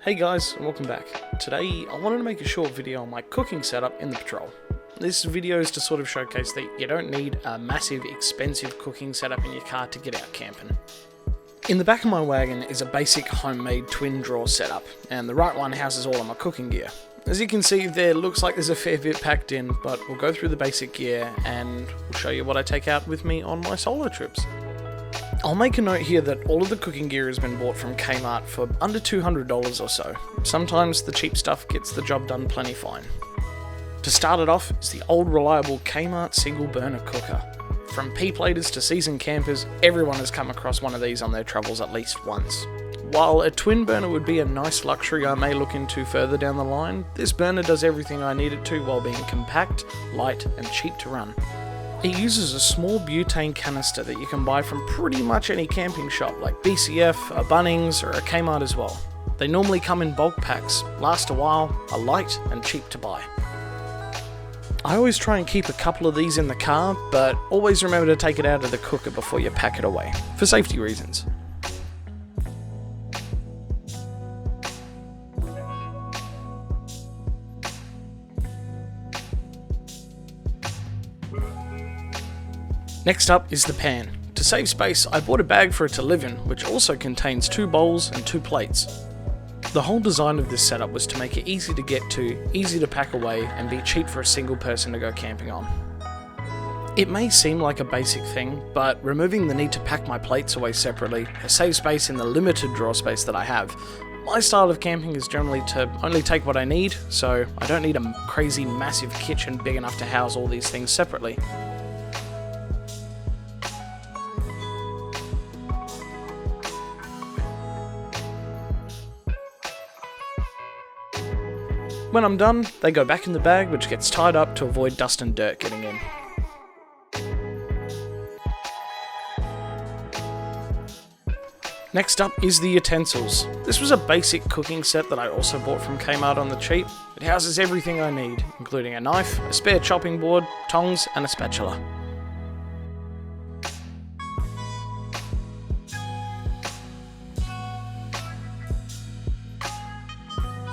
Hey guys, and welcome back. Today, I wanted to make a short video on my cooking setup in the Patrol. This video is to sort of showcase that you don't need a massive, expensive cooking setup in your car to get out camping. In the back of my wagon is a basic homemade twin drawer setup, and the right one houses all of my cooking gear. As you can see, there looks like there's a fair bit packed in, but we'll go through the basic gear and we'll show you what I take out with me on my solo trips. I'll make a note here that all of the cooking gear has been bought from Kmart for under $200 or so. Sometimes the cheap stuff gets the job done plenty fine. To start it off is the old reliable Kmart single burner cooker. From P-platers to seasoned campers, everyone has come across one of these on their travels at least once. While a twin burner would be a nice luxury I may look into further down the line, this burner does everything I need it to while being compact, light and cheap to run. It uses a small butane canister that you can buy from pretty much any camping shop like BCF, a Bunnings or a Kmart as well. They normally come in bulk packs, last a while, are light and cheap to buy. I always try and keep a couple of these in the car, but always remember to take it out of the cooker before you pack it away, for safety reasons. Next up is the pan. To save space, I bought a bag for it to live in, which also contains 2 bowls and 2 plates. The whole design of this setup was to make it easy to get to, easy to pack away, and be cheap for a single person to go camping on. It may seem like a basic thing, but removing the need to pack my plates away separately has saved space in the limited drawer space that I have. My style of camping is generally to only take what I need, so I don't need a crazy massive kitchen big enough to house all these things separately. When I'm done, they go back in the bag, which gets tied up to avoid dust and dirt getting in. Next up is the utensils. This was a basic cooking set that I also bought from Kmart on the cheap. It houses everything I need, including a knife, a spare chopping board, tongs, and a spatula.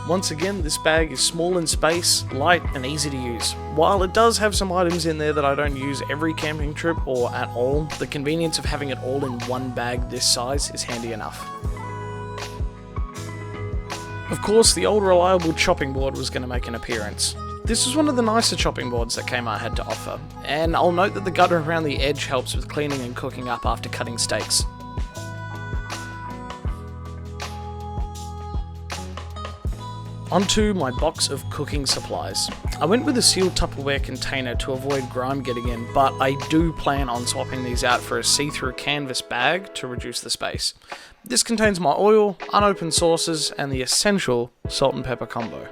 Once again, this bag is small in space, light and easy to use. While it does have some items in there that I don't use every camping trip or at all, the convenience of having it all in one bag this size is handy enough. Of course, the old reliable chopping board was going to make an appearance. This was one of the nicer chopping boards that Kmart had to offer, and I'll note that the gutter around the edge helps with cleaning and cooking up after cutting steaks. Onto my box of cooking supplies. I went with a sealed Tupperware container to avoid grime getting in, but I do plan on swapping these out for a see-through canvas bag to reduce the space. This contains my oil, unopened sauces, and the essential salt and pepper combo.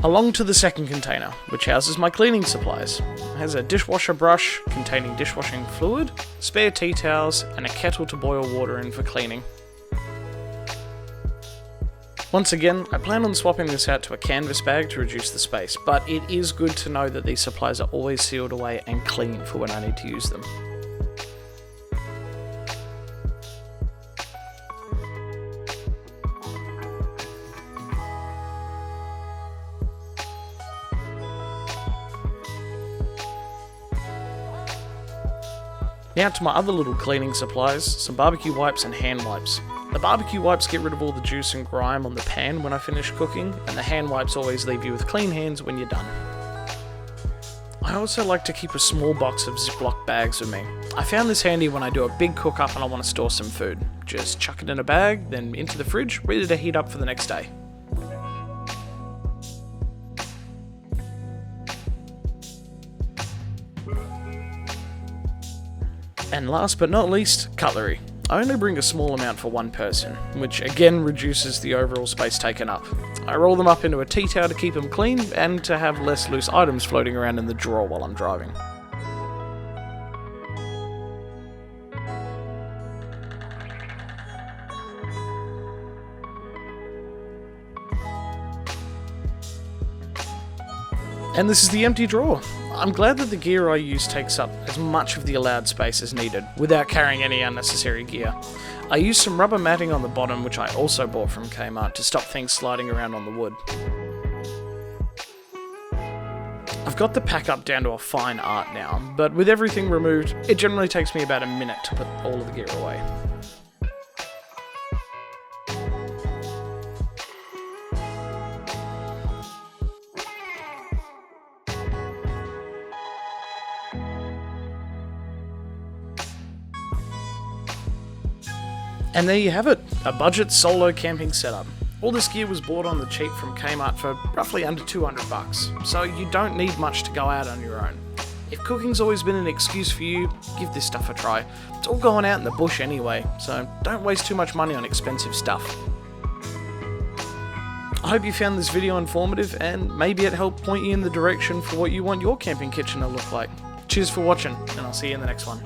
Along to the second container, which houses my cleaning supplies. It has a dishwasher brush containing dishwashing fluid, spare tea towels, and a kettle to boil water in for cleaning. Once again, I plan on swapping this out to a canvas bag to reduce the space, but it is good to know that these supplies are always sealed away and clean for when I need to use them. Now to my other little cleaning supplies, some barbecue wipes and hand wipes. The barbecue wipes get rid of all the juice and grime on the pan when I finish cooking, and the hand wipes always leave you with clean hands when you're done. I also like to keep a small box of Ziploc bags with me. I found this handy when I do a big cook up and I want to store some food. Just chuck it in a bag, then into the fridge, ready to heat up for the next day. And last but not least, cutlery. I only bring a small amount for one person, which again reduces the overall space taken up. I roll them up into a tea towel to keep them clean and to have less loose items floating around in the drawer while I'm driving. And this is the empty drawer. I'm glad that the gear I use takes up as much of the allowed space as needed, without carrying any unnecessary gear. I use some rubber matting on the bottom, which I also bought from Kmart, to stop things sliding around on the wood. I've got the pack up down to a fine art now, but with everything removed, it generally takes me about a minute to put all of the gear away. And there you have it, a budget solo camping setup. All this gear was bought on the cheap from Kmart for roughly under $200, so you don't need much to go out on your own. If cooking's always been an excuse for you, give this stuff a try. It's all going out in the bush anyway, so don't waste too much money on expensive stuff. I hope you found this video informative and maybe it helped point you in the direction for what you want your camping kitchen to look like. Cheers for watching, and I'll see you in the next one.